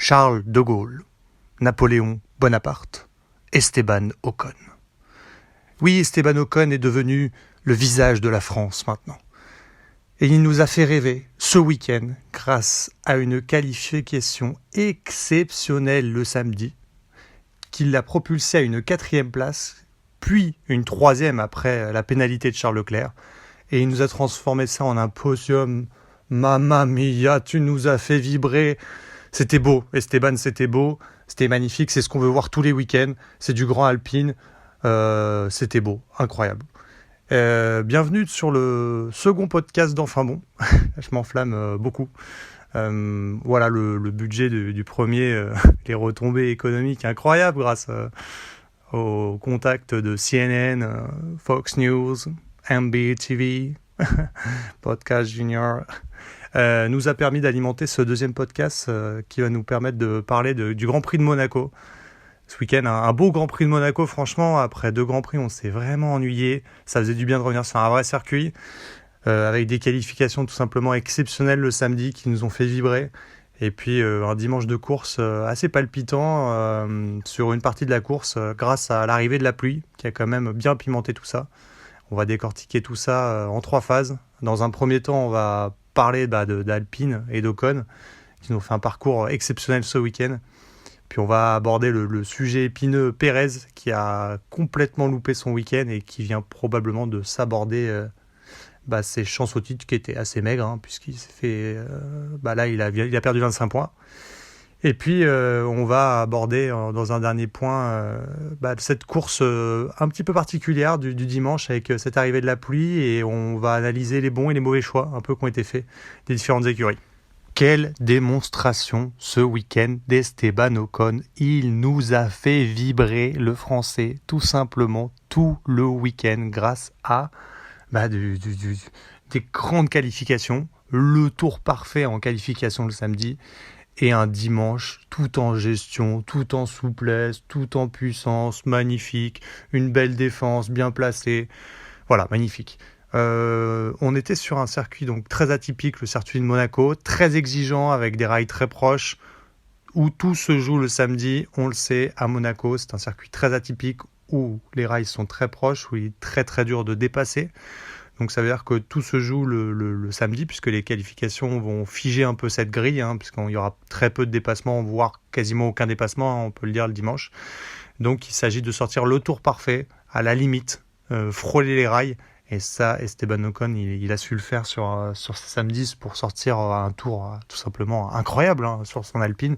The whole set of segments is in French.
Charles de Gaulle, Napoléon Bonaparte, Esteban Ocon. Oui, Esteban Ocon est devenu le visage de la France maintenant. Et il nous a fait rêver ce week-end grâce à une qualification exceptionnelle le samedi, qui l'a propulsé à une 4e place, puis une 3e après la pénalité de Charles Leclerc. Et il nous a transformé ça en un podium. Mamma mia, tu nous as fait vibrer. C'était beau, Esteban, c'était beau, c'était magnifique, c'est ce qu'on veut voir tous les week-ends, c'est du grand Alpine, c'était beau, incroyable. Bienvenue sur le second podcast d'Enfin Bon, je m'enflamme beaucoup. Voilà le budget du premier, les retombées économiques incroyables grâce au contact de CNN, Fox News, MBTV, Podcast Junior, nous a permis d'alimenter ce deuxième podcast qui va nous permettre de parler du Grand Prix de Monaco. Ce week-end, un beau Grand Prix de Monaco, franchement, après 2 Grands Prix, on s'est vraiment ennuyé. Ça faisait du bien de revenir sur un vrai circuit, avec des qualifications tout simplement exceptionnelles le samedi qui nous ont fait vibrer. Et puis un dimanche de course assez palpitant sur une partie de la course grâce à l'arrivée de la pluie qui a quand même bien pimenté tout ça. On va décortiquer tout ça en 3 phases. Dans un premier temps, on va parler d'Alpine et d'Ocon qui nous ont fait un parcours exceptionnel ce week-end. Puis on va aborder le sujet épineux Pérez qui a complètement loupé son week-end et qui vient probablement de s'aborder ses chances au titre qui étaient assez maigres puisqu'il s'est fait... là il a perdu 25 points. Et puis on va aborder dans un dernier point cette course un petit peu particulière du dimanche avec cette arrivée de la pluie et on va analyser les bons et les mauvais choix un peu qui ont été faits des différentes écuries. Quelle démonstration ce week-end d'Esteban Ocon. Il nous a fait vibrer le français tout simplement tout le week-end grâce à des grandes qualifications, le tour parfait en qualification le samedi et un dimanche tout en gestion, tout en souplesse, tout en puissance, magnifique, une belle défense bien placée, voilà, magnifique. On était sur un circuit donc très atypique, le circuit de Monaco, très exigeant avec des rails très proches où tout se joue le samedi, on le sait, à Monaco, c'est un circuit très atypique où les rails sont très proches, où il est très très dur de dépasser. Donc ça veut dire que tout se joue le samedi puisque les qualifications vont figer un peu cette grille, puisqu'il y aura très peu de dépassements, voire quasiment aucun dépassement, on peut le dire le dimanche. Donc il s'agit de sortir le tour parfait, à la limite, frôler les rails. Et ça, Esteban Ocon, il a su le faire sur ce samedi pour sortir un tour tout simplement incroyable sur son Alpine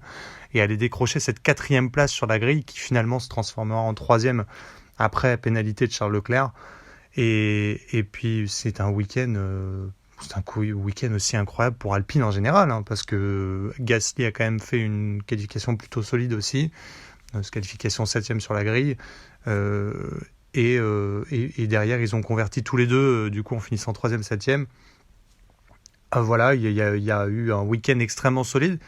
et aller décrocher cette 4e place sur la grille qui finalement se transformera en 3e après la pénalité de Charles Leclerc. Et puis c'est un week-end aussi incroyable pour Alpine en général, parce que Gasly a quand même fait une qualification plutôt solide aussi, qualification 7e sur la grille. Et derrière, ils ont converti tous les deux, du coup, en finissant 3e, 7e. Voilà, il y a eu un week-end extrêmement solide.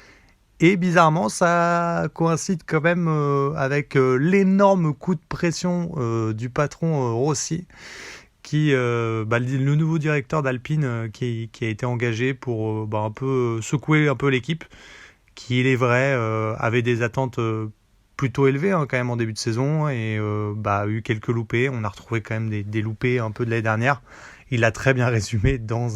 Et bizarrement, ça coïncide quand même avec l'énorme coup de pression du patron Rossi, qui le nouveau directeur d'Alpine qui a été engagé pour un peu secouer un peu l'équipe, qui, il est vrai, avait des attentes plutôt élevé quand même en début de saison et a eu quelques loupés. On a retrouvé quand même des loupés un peu de l'année dernière. Il a très bien résumé dans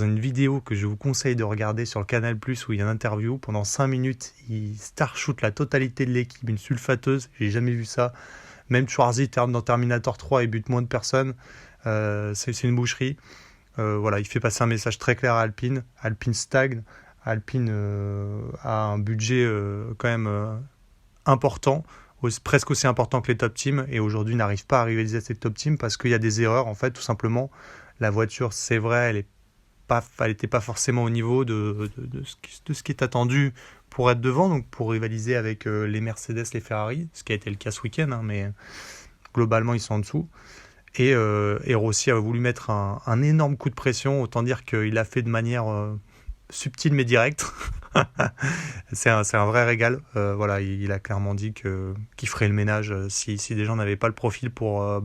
une vidéo que je vous conseille de regarder sur le Canal+, où il y a une interview. Pendant 5 minutes, il starshoot la totalité de l'équipe, une sulfateuse. J'ai jamais vu ça. Même Schwarzy dans Terminator 3, il bute moins de personnes. C'est une boucherie. Il fait passer un message très clair à Alpine. Alpine stagne. Alpine a un budget quand même important, presque aussi important que les top teams, et aujourd'hui n'arrive pas à rivaliser ces top teams parce qu'il y a des erreurs en fait, tout simplement. La voiture, c'est vrai, elle n'était pas forcément au niveau de ce qui est attendu pour être devant, donc pour rivaliser avec les Mercedes, les Ferrari, ce qui a été le cas ce week-end, mais globalement ils sont en dessous. Et Rossi a voulu mettre un énorme coup de pression, autant dire qu'il l'a fait de manière subtil mais direct. c'est un vrai régal. Il a clairement dit qu'il ferait le ménage si des gens n'avaient pas le profil pour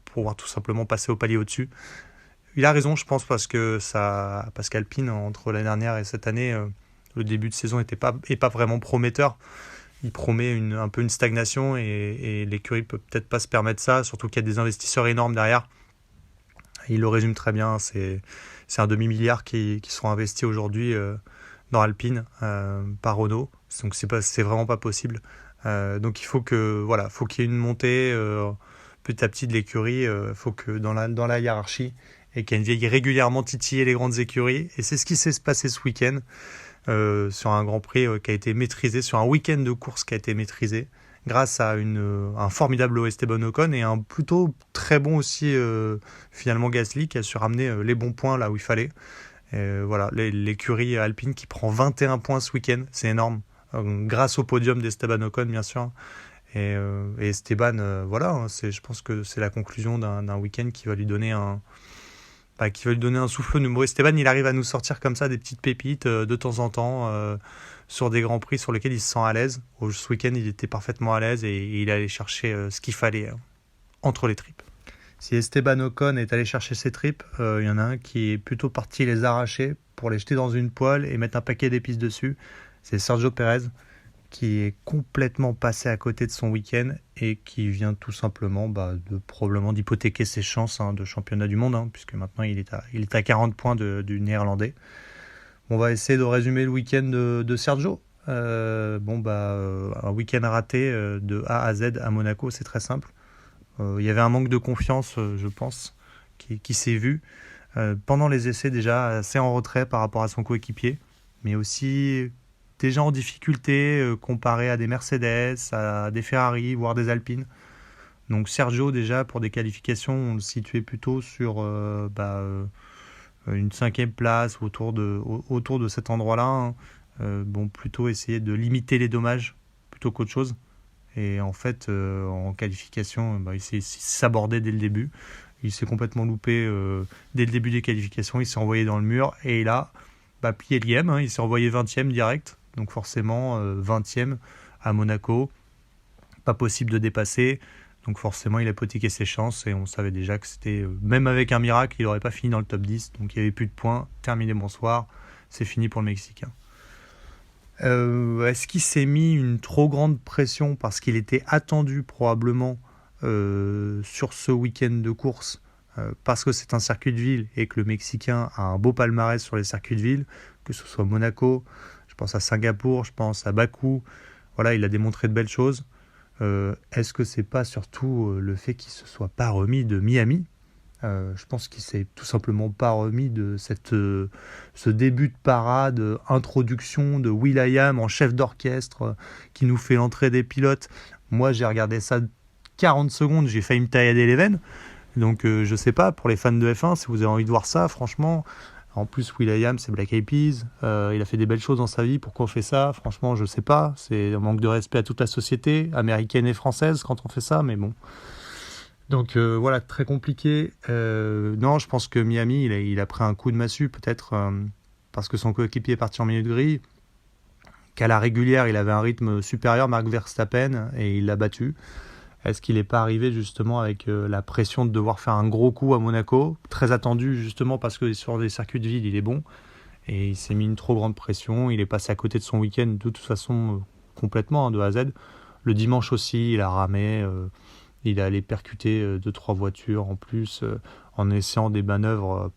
pouvoir tout simplement passer au palier au-dessus. Il a raison, je pense, parce qu'Alpine, entre l'année dernière et cette année, Le début de saison est pas vraiment prometteur. Il promet un peu une stagnation et l'écurie peut peut-être pas se permettre ça, surtout qu'il y a des investisseurs énormes derrière. Il le résume très bien, c'est un demi-milliard qui sont investis aujourd'hui dans Alpine par Renault, donc c'est vraiment pas possible. Donc il faut faut qu'il y ait une montée petit à petit de l'écurie, faut que dans la hiérarchie et qu'elle vienne régulièrement titiller les grandes écuries, et c'est ce qui s'est passé ce week-end. Sur un Grand Prix qui a été maîtrisé, sur un week-end de course qui a été maîtrisé, grâce à un formidable Esteban Ocon et un plutôt très bon aussi finalement Gasly qui a su ramener les bons points là où il fallait. Voilà, l'écurie Alpine qui prend 21 points ce week-end, c'est énorme, grâce au podium d'Esteban Ocon bien sûr. Et Esteban, je pense que c'est la conclusion d'un week-end qui va lui donner un souffle nouveau. Esteban, il arrive à nous sortir comme ça des petites pépites de temps en temps sur des grands prix sur lesquels il se sent à l'aise. Ce week-end, il était parfaitement à l'aise et il allait chercher ce qu'il fallait entre les tripes. Si Esteban Ocon est allé chercher ses tripes, il y en a un qui est plutôt parti les arracher pour les jeter dans une poêle et mettre un paquet d'épices dessus. C'est Sergio Pérez, qui est complètement passé à côté de son week-end et qui vient tout simplement probablement d'hypothéquer ses chances de championnat du monde, puisque maintenant il est à 40 points du néerlandais. On va essayer de résumer le week-end de Sergio. Un week-end raté de A à Z à Monaco, c'est très simple. Il y avait un manque de confiance, je pense, qui s'est vu. Pendant les essais déjà, assez en retrait par rapport à son coéquipier, mais aussi déjà en difficulté comparé à des Mercedes, à des Ferrari, voire des Alpines. Donc Sergio, déjà, pour des qualifications, on le situait plutôt sur une 5e place autour de cet endroit-là. Plutôt essayer de limiter les dommages plutôt qu'autre chose. Et en fait, en qualification, il s'est sabordé dès le début. Il s'est complètement loupé dès le début des qualifications. Il s'est envoyé dans le mur. Et là, plié lième, il s'est envoyé 20e direct. Donc forcément, 20e à Monaco. Pas possible de dépasser. Donc forcément, il a hypothéqué ses chances. Et on savait déjà que c'était, même avec un miracle, il n'aurait pas fini dans le top 10. Donc il n'y avait plus de points. Terminé, bonsoir. C'est fini pour le Mexicain. Est-ce qu'il s'est mis une trop grande pression parce qu'il était attendu probablement sur ce week-end de course parce que c'est un circuit de ville et que le Mexicain a un beau palmarès sur les circuits de ville, que ce soit Monaco, je pense à Singapour, je pense à Bakou. Voilà, il a démontré de belles choses. Est-ce que c'est pas surtout le fait qu'il se soit pas remis de Miami ? Je pense qu'il s'est tout simplement pas remis de ce début de parade, introduction de will.i.am en chef d'orchestre qui nous fait l'entrée des pilotes. Moi, j'ai regardé ça 40 secondes, j'ai failli me taillader les veines. Donc, je sais pas, pour les fans de F1, si vous avez envie de voir ça, franchement. En plus, will.i.am, c'est Black Eyed Peas. Il a fait des belles choses dans sa vie. Pourquoi on fait ça ? Franchement, je sais pas. C'est un manque de respect à toute la société, américaine et française, quand on fait ça, mais bon. Donc très compliqué. Non, je pense que Miami, il a pris un coup de massue, peut-être parce que son coéquipier est parti en milieu de grille, qu'à la régulière, il avait un rythme supérieur, Max Verstappen, et il l'a battu. Est-ce qu'il n'est pas arrivé justement avec la pression de devoir faire un gros coup à Monaco, très attendu justement parce que sur les circuits de ville, il est bon, et il s'est mis une trop grande pression, il est passé à côté de son week-end de toute façon complètement, de A à Z. Le dimanche aussi, il a ramé... il est allé percuter 2-3 voitures en plus en essayant des manœuvres,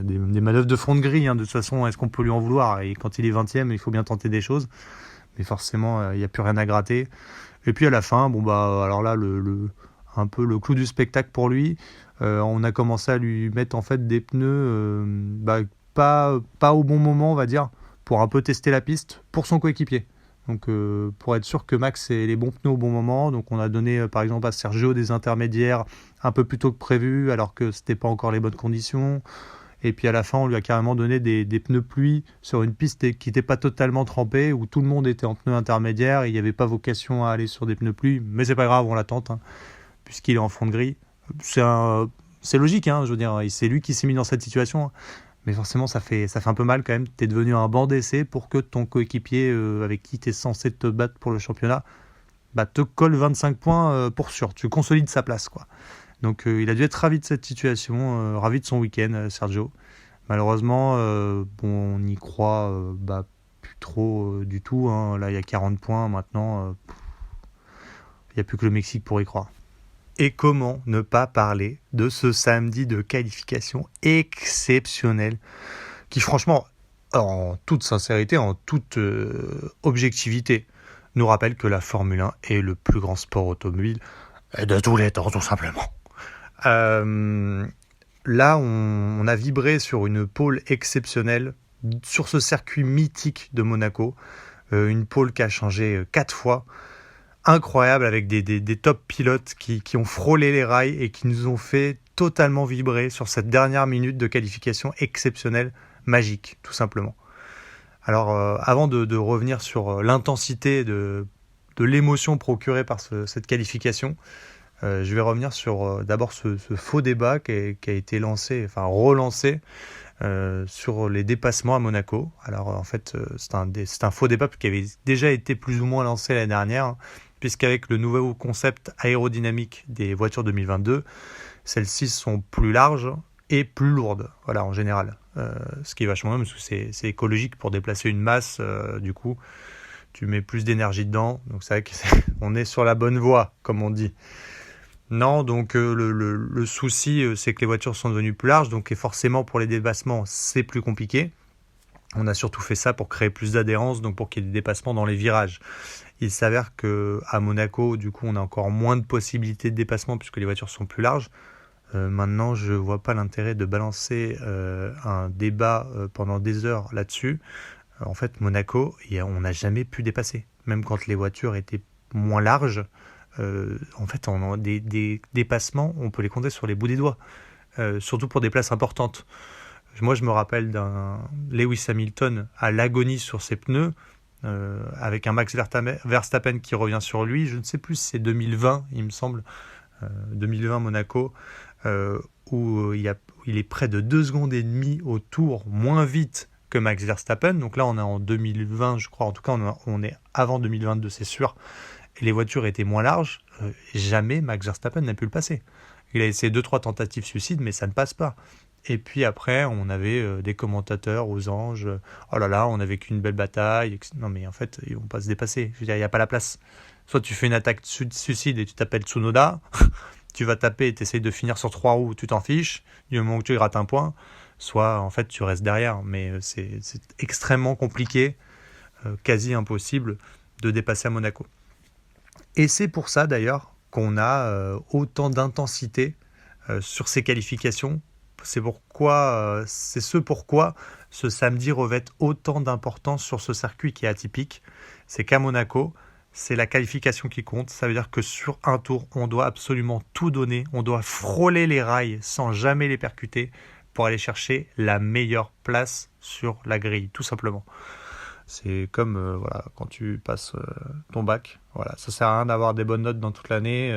des manœuvres de fond de grille. De toute façon, est-ce qu'on peut lui en vouloir ? Et quand il est 20e, il faut bien tenter des choses. Mais forcément, il n'y a plus rien à gratter. Et puis à la fin, alors là, un peu le clou du spectacle pour lui, on a commencé à lui mettre en fait des pneus pas au bon moment, on va dire, pour un peu tester la piste pour son coéquipier. Donc pour être sûr que Max ait les bons pneus au bon moment, donc on a donné par exemple à Sergio des intermédiaires un peu plus tôt que prévu alors que c'était pas encore les bonnes conditions, et puis à la fin on lui a carrément donné des pneus pluie sur une piste qui n'était pas totalement trempée, où tout le monde était en pneus intermédiaires et il n'y avait pas vocation à aller sur des pneus pluie, mais c'est pas grave, on l'attend puisqu'il est en fond de grille. C'est logique, je veux dire, c'est lui qui s'est mis dans cette situation. Mais forcément, ça fait un peu mal quand même. Tu es devenu un banc d'essai pour que ton coéquipier avec qui tu es censé te battre pour le championnat te colle 25 points pour sûr. Tu consolides sa place, quoi. Donc il a dû être ravi de cette situation, ravi de son week-end, Sergio. Malheureusement, on n'y croit plus trop du tout, hein. Là, il y a 40 points maintenant. Il n'y a plus que le Mexique pour y croire. Et comment ne pas parler de ce samedi de qualification exceptionnel qui, franchement, en toute sincérité, en toute objectivité, nous rappelle que la Formule 1 est le plus grand sport automobile de tous les temps, tout simplement. Là, on a vibré sur une pole exceptionnelle sur ce circuit mythique de Monaco. Une pole qui a changé 4 fois. Incroyable, avec des top pilotes qui ont frôlé les rails et qui nous ont fait totalement vibrer sur cette dernière minute de qualification exceptionnelle, magique, tout simplement. Alors, avant de revenir sur l'intensité de l'émotion procurée par cette qualification, je vais revenir sur d'abord ce faux débat qui a été relancé sur les dépassements à Monaco. Alors en fait, c'est un faux débat qui avait déjà été plus ou moins lancé l'année dernière, hein, puisqu'avec le nouveau concept aérodynamique des voitures 2022, celles-ci sont plus larges et plus lourdes, voilà, en général. Ce qui est vachement bien, parce que c'est écologique pour déplacer une masse, du coup, tu mets plus d'énergie dedans, donc c'est vrai qu'on est sur la bonne voie, comme on dit. Non, donc le souci, c'est que les voitures sont devenues plus larges, donc et forcément pour les dépassements, c'est plus compliqué. On a surtout fait ça pour créer plus d'adhérence, donc pour qu'il y ait des dépassements dans les virages. Il s'avère qu'à Monaco, du coup, on a encore moins de possibilités de dépassement puisque les voitures sont plus larges. Maintenant, je ne vois pas l'intérêt de balancer un débat pendant des heures là-dessus. En fait, Monaco, on n'a jamais pu dépasser. Même quand les voitures étaient moins larges, en fait, des dépassements, on peut les compter sur les bouts des doigts. Surtout pour des places importantes. Moi, je me rappelle d'un Lewis Hamilton à l'agonie sur ses pneus, avec un Max Verstappen qui revient sur lui. Je ne sais plus si c'est 2020, il me semble, 2020 Monaco, où il est près de 2 secondes et demie au tour, moins vite que Max Verstappen. Donc là, on est en 2020, je crois. En tout cas, on est avant 2022, c'est sûr. Et les voitures étaient moins larges. Jamais Max Verstappen n'a pu le passer. Il a essayé 2-3 tentatives suicides, mais ça ne passe pas. Et puis après, on avait des commentateurs aux anges. Oh là là, on a vécu une belle bataille. Non, mais en fait, ils vont pas se dépasser. Je veux dire, il n'y a pas la place. Soit tu fais une attaque suicide et tu t'appelles Tsunoda. Tu vas taper et tu essayes de finir sur 3 roues, tu t'en fiches. Du moment que tu grattes un point. Soit, en fait, tu restes derrière. Mais c'est extrêmement compliqué, quasi impossible, de dépasser à Monaco. Et c'est pour ça, d'ailleurs, qu'on a autant d'intensité sur ces qualifications. C'est pourquoi ce samedi revêt autant d'importance sur ce circuit qui est atypique. C'est qu'à Monaco, c'est la qualification qui compte. Ça veut dire que sur un tour, on doit absolument tout donner. On doit frôler les rails sans jamais les percuter pour aller chercher la meilleure place sur la grille, tout simplement. C'est comme quand tu passes ton bac. Voilà, ça sert à rien d'avoir des bonnes notes dans toute l'année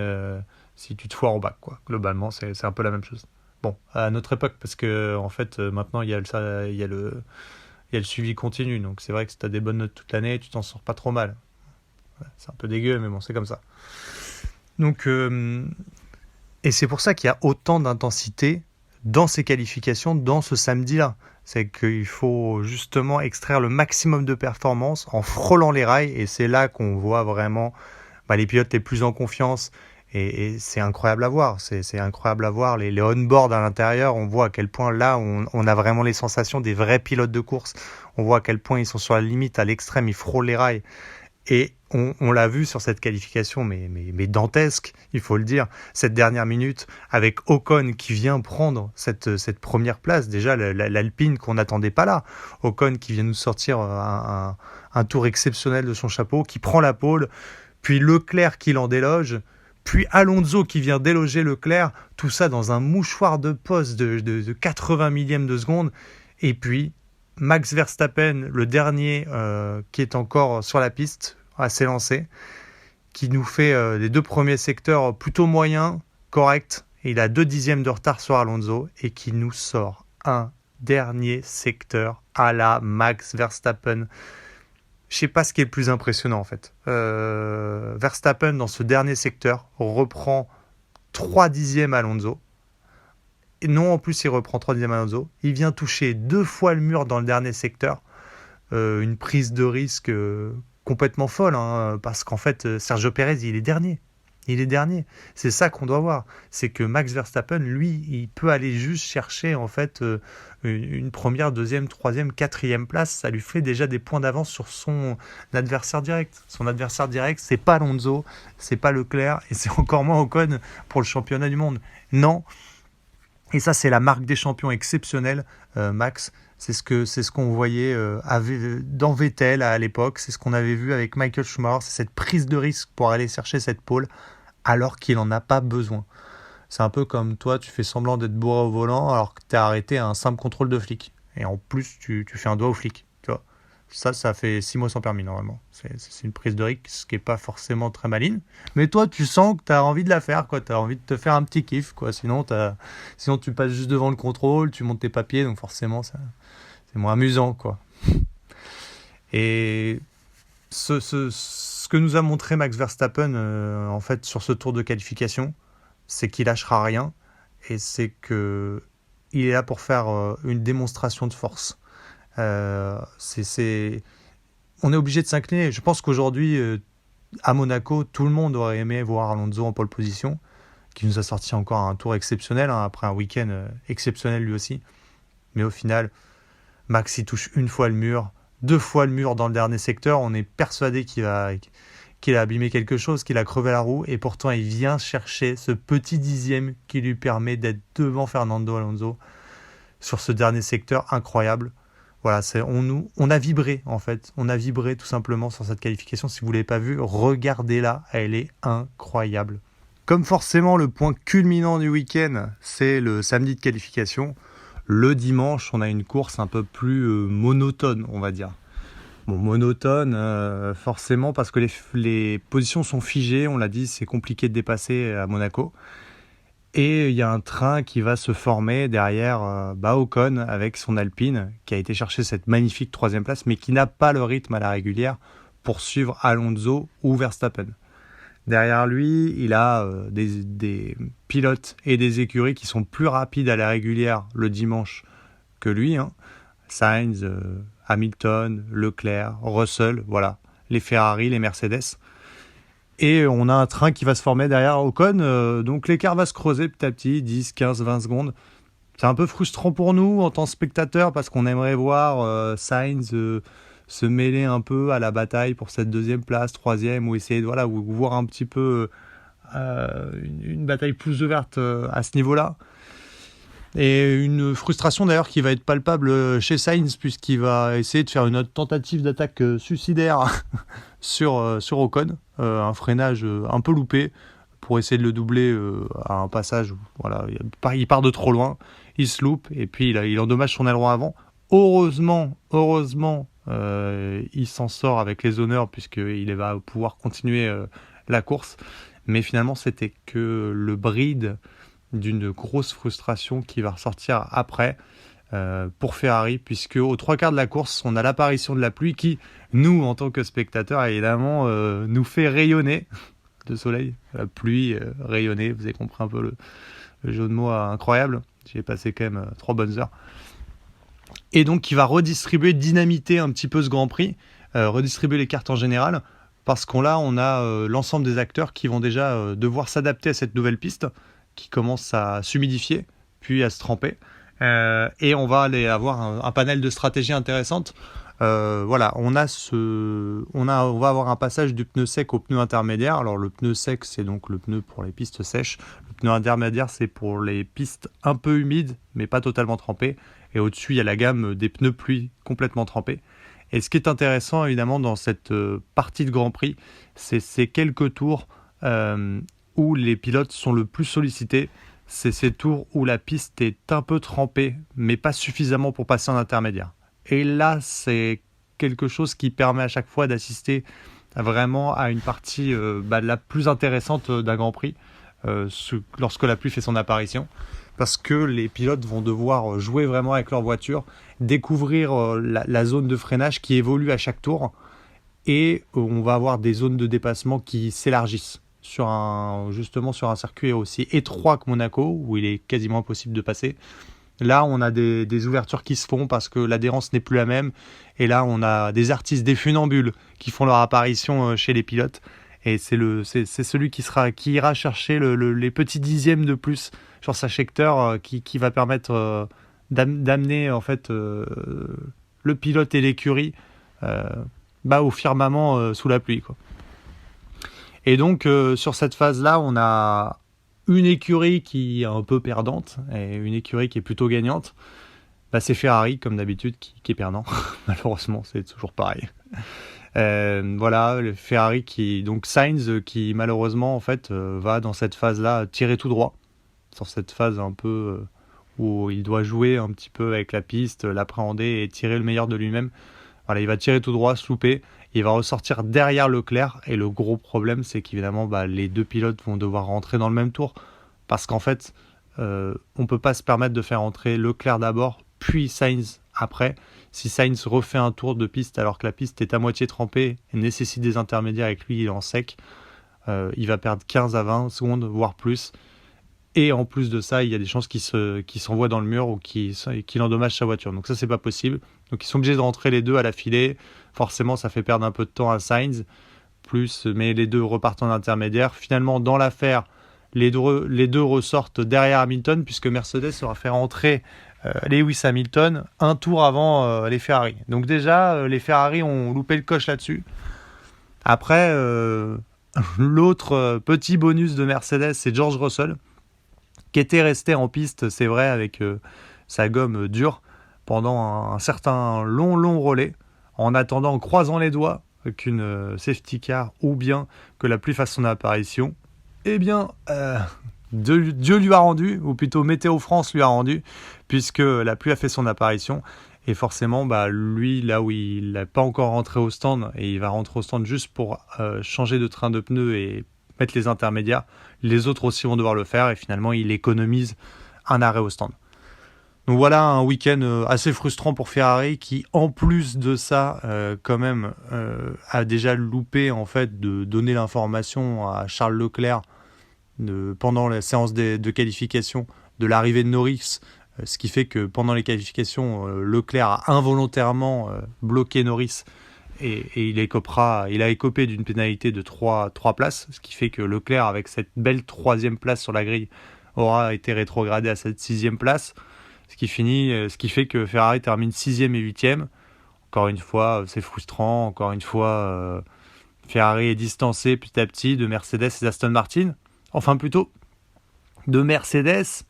si tu te foires au bac, quoi. Globalement, c'est un peu la même chose. Bon, à notre époque, parce que en fait, maintenant, il y a le suivi continu. Donc, c'est vrai que si tu as des bonnes notes toute l'année, tu t'en sors pas trop mal. Ouais, c'est un peu dégueu, mais bon, c'est comme ça. Donc, et c'est pour ça qu'il y a autant d'intensité dans ces qualifications, dans ce samedi-là. C'est qu'il faut justement extraire le maximum de performance en frôlant les rails. Et c'est là qu'on voit vraiment les pilotes les plus en confiance. Et c'est incroyable à voir. C'est incroyable à voir. Les on-board à l'intérieur, on voit à quel point là, on a vraiment les sensations des vrais pilotes de course. On voit à quel point ils sont sur la limite, à l'extrême, ils frôlent les rails. Et on l'a vu sur cette qualification, mais dantesque, il faut le dire. Cette dernière minute, avec Ocon qui vient prendre cette première place. Déjà, l'Alpine qu'on n'attendait pas là. Ocon qui vient nous sortir un tour exceptionnel de son chapeau, qui prend la pole. Puis Leclerc qui l'en déloge. Puis Alonso qui vient déloger Leclerc. Tout ça dans un mouchoir de poste de 80 millièmes de seconde. Et puis Max Verstappen, le dernier qui est encore sur la piste, à s'élancer, qui nous fait les 2 premiers secteurs plutôt moyens, corrects. Et il a 2 dixièmes de retard sur Alonso et qui nous sort un dernier secteur à la Max Verstappen. Je ne sais pas ce qui est le plus impressionnant en fait. Verstappen dans ce dernier secteur reprend 3 dixièmes à Alonso Et non, en plus, il reprend 3e Alonso. Il vient toucher 2 fois le mur dans le dernier secteur. Une prise de risque complètement folle, hein, parce qu'en fait, Sergio Pérez, il est dernier. Il est dernier. C'est ça qu'on doit voir. C'est que Max Verstappen, lui, il peut aller juste chercher en fait une première, deuxième, troisième, quatrième place. Ça lui fait déjà des points d'avance sur son adversaire direct. Son adversaire direct, c'est pas Alonso, c'est pas Leclerc et c'est encore moins Ocon pour le championnat du monde. Non. Et ça, c'est la marque des champions exceptionnelle, Max. C'est ce qu'on voyait dans Vettel à l'époque. C'est ce qu'on avait vu avec Michael Schumacher. C'est cette prise de risque pour aller chercher cette pole alors qu'il n'en a pas besoin. C'est un peu comme toi, tu fais semblant d'être bourré au volant alors que tu as arrêté un simple contrôle de flic. Et en plus, tu fais un doigt au flic. Tu vois. Ça fait 6 mois sans permis normalement. C'est une prise de risque qui n'est pas forcément très maligne. Mais toi, tu sens que tu as envie de la faire. Tu as envie de te faire un petit kiff. Sinon, tu passes juste devant le contrôle, tu montes tes papiers. Donc forcément, c'est moins amusant. Et ce que nous a montré Max Verstappen en fait, sur ce tour de qualification, c'est qu'il lâchera rien. Et c'est qu'il est là pour faire une démonstration de force. On est obligé de s'incliner. Je pense qu'aujourd'hui, à Monaco, tout le monde aurait aimé voir Alonso en pole position, qui nous a sorti encore un tour exceptionnel, après un week-end exceptionnel lui aussi. Mais au final, Max il touche 1 fois le mur, 2 fois le mur dans le dernier secteur. On est persuadé qu'il a abîmé quelque chose, qu'il a crevé la roue, et pourtant il vient chercher ce petit dixième qui lui permet d'être devant Fernando Alonso sur ce dernier secteur incroyable. Voilà, on a vibré en fait, on a vibré tout simplement sur cette qualification. Si vous ne l'avez pas vue, regardez-la, elle est incroyable. Comme forcément le point culminant du week-end, c'est le samedi de qualification. Le dimanche, on a une course un peu plus monotone, on va dire. Bon, monotone, forcément, parce que les positions sont figées, on l'a dit, c'est compliqué de dépasser à Monaco. Et il y a un train qui va se former derrière Ocon avec son Alpine, qui a été chercher cette magnifique 3e place, mais qui n'a pas le rythme à la régulière pour suivre Alonso ou Verstappen. Derrière lui, il a des pilotes et des écuries qui sont plus rapides à la régulière le dimanche que lui. Sainz, Hamilton, Leclerc, Russell, voilà, les Ferrari, les Mercedes. Et on a un train qui va se former derrière Ocon, donc l'écart va se creuser petit à petit, 10, 15, 20 secondes. C'est un peu frustrant pour nous en tant que spectateurs parce qu'on aimerait voir Sainz se mêler un peu à la bataille pour cette 2e place, 3e, ou essayer de ou voir un petit peu une bataille plus ouverte à ce niveau-là. Et une frustration d'ailleurs qui va être palpable chez Sainz puisqu'il va essayer de faire une autre tentative d'attaque suicidaire sur Ocon, un freinage un peu loupé pour essayer de le doubler à un passage où il part de trop loin, il se loupe et puis il endommage son aileron avant. Heureusement, il s'en sort avec les honneurs puisqu'il va pouvoir continuer la course, mais finalement c'était que le bride d'une grosse frustration qui va ressortir après pour Ferrari, puisque aux 3/4 de la course, on a l'apparition de la pluie qui, nous, en tant que spectateurs, évidemment, nous fait rayonner de soleil. La pluie rayonner, vous avez compris un peu le jeu de mots incroyable. J'y ai passé quand même 3 bonnes heures. Et donc, qui va redistribuer, dynamiter un petit peu ce Grand Prix, redistribuer les cartes en général, parce qu'on a l'ensemble des acteurs qui vont déjà devoir s'adapter à cette nouvelle piste, qui commence à s'humidifier, puis à se tremper. Et on va aller avoir un panel de stratégies intéressantes. On va avoir un passage du pneu sec au pneu intermédiaire. Alors le pneu sec, c'est donc le pneu pour les pistes sèches. Le pneu intermédiaire, c'est pour les pistes un peu humides, mais pas totalement trempées. Et au-dessus, il y a la gamme des pneus pluie complètement trempés. Et ce qui est intéressant, évidemment, dans cette partie de Grand Prix, c'est ces quelques tours où les pilotes sont le plus sollicités. C'est ces tours où la piste est un peu trempée, mais pas suffisamment pour passer en intermédiaire. Et là, c'est quelque chose qui permet à chaque fois d'assister vraiment à une partie la plus intéressante d'un Grand Prix, lorsque la pluie fait son apparition. Parce que les pilotes vont devoir jouer vraiment avec leur voiture, découvrir la zone de freinage qui évolue à chaque tour, et on va avoir des zones de dépassement qui s'élargissent. justement sur un circuit aussi étroit que Monaco, où il est quasiment impossible de passer. Là, on a des ouvertures qui se font parce que l'adhérence n'est plus la même. Et là, on a des artistes, des funambules qui font leur apparition chez les pilotes. Et c'est celui qui ira chercher les petits dixièmes de plus sur sa secteur qui va permettre d'amener en fait le pilote et l'écurie au firmament sous la pluie, quoi. Et donc sur cette phase-là, on a une écurie qui est un peu perdante et une écurie qui est plutôt gagnante. C'est Ferrari, comme d'habitude, qui est perdant. Malheureusement, c'est toujours pareil. Voilà, le Ferrari donc Sainz, qui malheureusement, en fait, va dans cette phase-là tirer tout droit. Sur cette phase un peu où il doit jouer un petit peu avec la piste, l'appréhender et tirer le meilleur de lui-même. Voilà, il va tirer tout droit, se louper. Il va ressortir derrière Leclerc. Et le gros problème, c'est qu'évidemment, les deux pilotes vont devoir rentrer dans le même tour. Parce qu'en fait, on ne peut pas se permettre de faire entrer Leclerc d'abord, puis Sainz après. Si Sainz refait un tour de piste alors que la piste est à moitié trempée et nécessite des intermédiaires et que lui il est en sec, il va perdre 15 à 20 secondes, voire plus. Et en plus de ça, il y a des chances qu'il s'envoie dans le mur ou qu'il endommage sa voiture. Donc ça, c'est pas possible. Donc ils sont obligés de rentrer les deux à la filée. Forcément, ça fait perdre un peu de temps à Sainz. Mais les deux repartent en intermédiaire. Finalement, dans l'affaire, les deux ressortent derrière Hamilton, puisque Mercedes aura fait rentrer Lewis Hamilton un tour avant les Ferrari. Donc déjà, les Ferrari ont loupé le coche là-dessus. Après, l'autre petit bonus de Mercedes, c'est George Russell, qui était resté en piste, c'est vrai, avec sa gomme dure, pendant un certain long relais, en attendant, en croisant les doigts, qu'une safety car ou bien que la pluie fasse son apparition. Eh bien, Dieu lui a rendu, ou plutôt Météo France lui a rendu, puisque la pluie a fait son apparition. Et forcément, lui, là où il n'est pas encore rentré au stand, et il va rentrer au stand juste pour changer de train de pneus et mettre les intermédiaires, les autres aussi vont devoir le faire, et finalement, il économise un arrêt au stand. Donc voilà un week-end assez frustrant pour Ferrari, qui en plus de ça, quand même, a déjà loupé en fait de donner l'information à Charles Leclerc pendant la séance de qualification de l'arrivée de Norris, ce qui fait que pendant les qualifications, Leclerc a involontairement bloqué Norris et il a écopé d'une pénalité de 3 places, ce qui fait que Leclerc, avec cette belle 3e place sur la grille, aura été rétrogradé à cette 6e place, ce qui fait que Ferrari termine 6e et 8e. Encore une fois, c'est frustrant. Encore une fois, Ferrari est distancé petit à petit de Mercedes et d'Aston Martin. Enfin, plutôt de Mercedes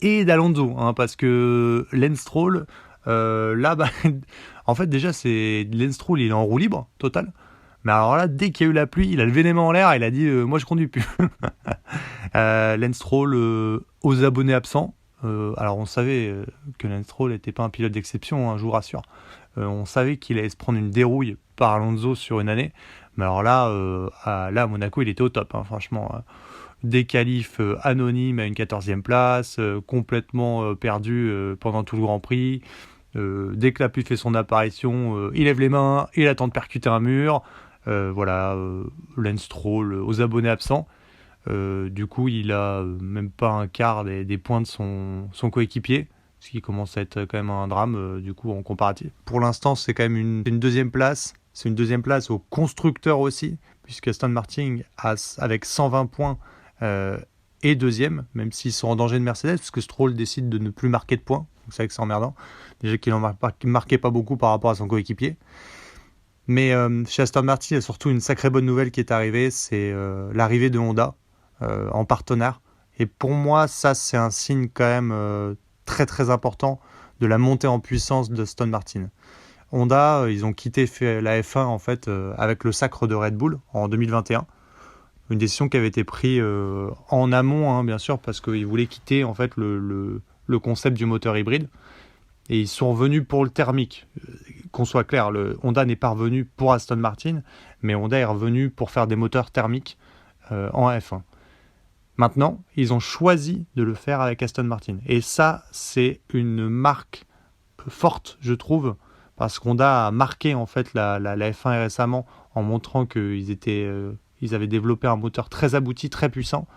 et d'Alonso, parce que Lance Stroll, là, en fait, déjà, Lance Stroll, il est en roue libre, total. Mais alors là, dès qu'il y a eu la pluie, il a levé les mains en l'air et il a dit moi, je conduis plus. Lance Stroll aux abonnés absents. Alors, on savait que Lance Stroll n'était pas un pilote d'exception, je vous rassure. On savait qu'il allait se prendre une dérouille par Alonso sur une année. Mais alors là, à Monaco, il était au top, franchement. Des qualifs anonymes à une 14e place, complètement perdu pendant tout le Grand Prix. Dès que la pluie fait son apparition, il lève les mains, il attend de percuter un mur. Lance Stroll aux abonnés absents. Du coup, il a même pas un quart des points de son coéquipier, ce qui commence à être quand même un drame du coup en comparatif. Pour l'instant, c'est quand même une 2e place. C'est une 2e place au constructeur aussi, puisque Aston Martin, avec 120 points, est 2e, même s'ils sont en danger de Mercedes, parce que Stroll décide de ne plus marquer de points. Donc c'est vrai que c'est emmerdant. Déjà qu'il n'en marquait pas beaucoup par rapport à son coéquipier. Mais chez Aston Martin, il y a surtout une sacrée bonne nouvelle qui est arrivée, c'est l'arrivée de Honda en partenaire. Et pour moi, ça, c'est un signe quand même très très important de la montée en puissance d'Aston Martin. Honda, ils ont quitté la F1 en fait avec le sacre de Red Bull en 2021. Une décision qui avait été prise en amont, bien sûr, parce qu'ils voulaient quitter en fait le concept du moteur hybride. Et ils sont revenus pour le thermique. Qu'on soit clair, Honda n'est pas revenu pour Aston Martin, mais Honda est revenu pour faire des moteurs thermiques en F1. Maintenant, ils ont choisi de le faire avec Aston Martin. Et ça, c'est une marque forte, je trouve, parce qu'Honda a marqué en fait la F1 récemment en montrant qu'ils Ils avaient développé un moteur très abouti, très puissant.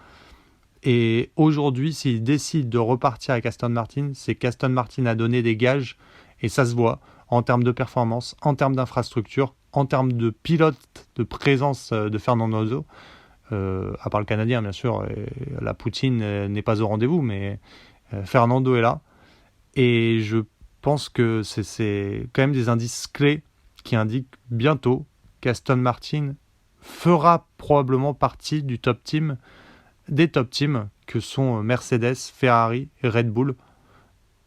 Et aujourd'hui, s'ils décident de repartir avec Aston Martin, c'est qu'Aston Martin a donné des gages, et ça se voit, en termes de performance, en termes d'infrastructure, en termes de pilote, de présence de Fernando Alonso. À part le Canadien, bien sûr, la Poutine n'est pas au rendez-vous, mais Fernando est là. Et je pense que c'est quand même des indices clés qui indiquent bientôt qu'Aston Martin fera probablement partie des top teams que sont Mercedes, Ferrari et Red Bull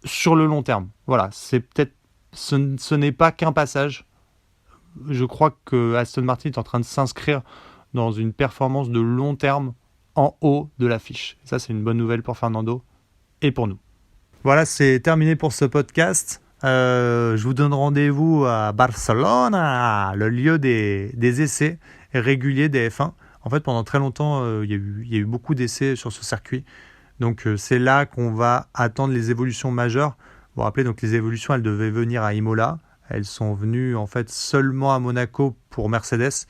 sur le long terme. Voilà, ce n'est pas qu'un passage. Je crois que Aston Martin est en train de s'inscrire dans une performance de long terme en haut de l'affiche. Ça, c'est une bonne nouvelle pour Fernando et pour nous. Voilà, c'est terminé pour ce podcast. Je vous donne rendez-vous à Barcelone, le lieu des essais réguliers des F1. En fait, pendant très longtemps, il y a eu beaucoup d'essais sur ce circuit. Donc, c'est là qu'on va attendre les évolutions majeures. Vous vous rappelez, donc, les évolutions, elles devaient venir à Imola. Elles sont venues en fait seulement à Monaco pour Mercedes.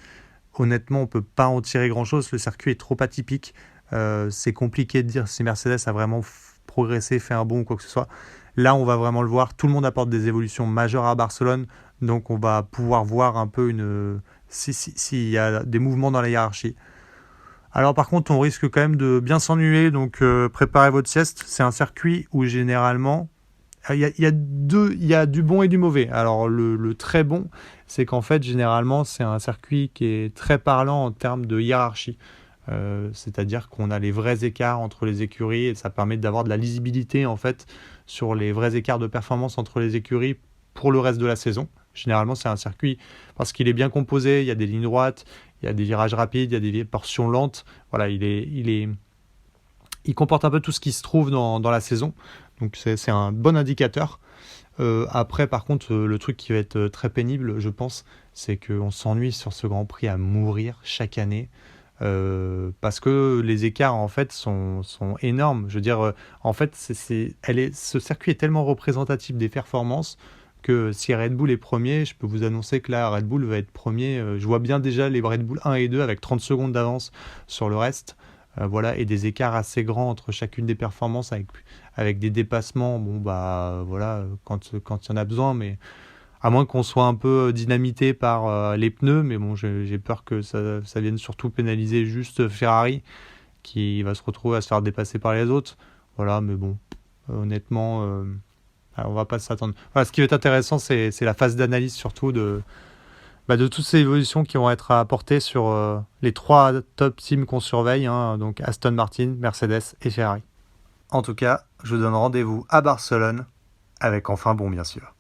Honnêtement, on ne peut pas en tirer grand-chose. Le circuit est trop atypique. C'est compliqué de dire si Mercedes a vraiment progressé, fait un bond ou quoi que ce soit. Là, on va vraiment le voir. Tout le monde apporte des évolutions majeures à Barcelone. Donc, on va pouvoir voir un peu s'il y a des mouvements dans la hiérarchie. Alors, par contre, on risque quand même de bien s'ennuyer. Donc, préparez votre sieste. C'est un circuit où généralement, il y a du bon et du mauvais. Alors, le très bon, c'est qu'en fait, généralement, c'est un circuit qui est très parlant en termes de hiérarchie. C'est-à-dire qu'on a les vrais écarts entre les écuries et ça permet d'avoir de la lisibilité en fait sur les vrais écarts de performance entre les écuries pour le reste de la saison. Généralement, c'est un circuit parce qu'il est bien composé, il y a des lignes droites, il y a des virages rapides, il y a des portions lentes. Voilà, il comporte un peu tout ce qui se trouve dans la saison. Donc c'est un bon indicateur. Après, par contre, le truc qui va être très pénible, je pense, c'est qu'on s'ennuie sur ce Grand Prix à mourir chaque année. Parce que les écarts en fait sont énormes. Je veux dire, en fait, ce circuit est tellement représentatif des performances que si Red Bull est premier, je peux vous annoncer que là, Red Bull va être premier. Je vois bien déjà les Red Bull 1 et 2 avec 30 secondes d'avance sur le reste. Voilà, et des écarts assez grands entre chacune des performances avec des dépassements. Bon, bah voilà, quand il y en a besoin, mais à moins qu'on soit un peu dynamité par les pneus, mais bon, j'ai peur que ça vienne surtout pénaliser juste Ferrari, qui va se retrouver à se faire dépasser par les autres. Voilà, mais bon, honnêtement, on va pas s'attendre. Voilà, ce qui va être intéressant, c'est la phase d'analyse surtout de toutes ces évolutions qui vont être apportées sur les 3 top teams qu'on surveille, hein, donc Aston Martin, Mercedes et Ferrari. En tout cas, je vous donne rendez-vous à Barcelone, avec enfin bon bien sûr.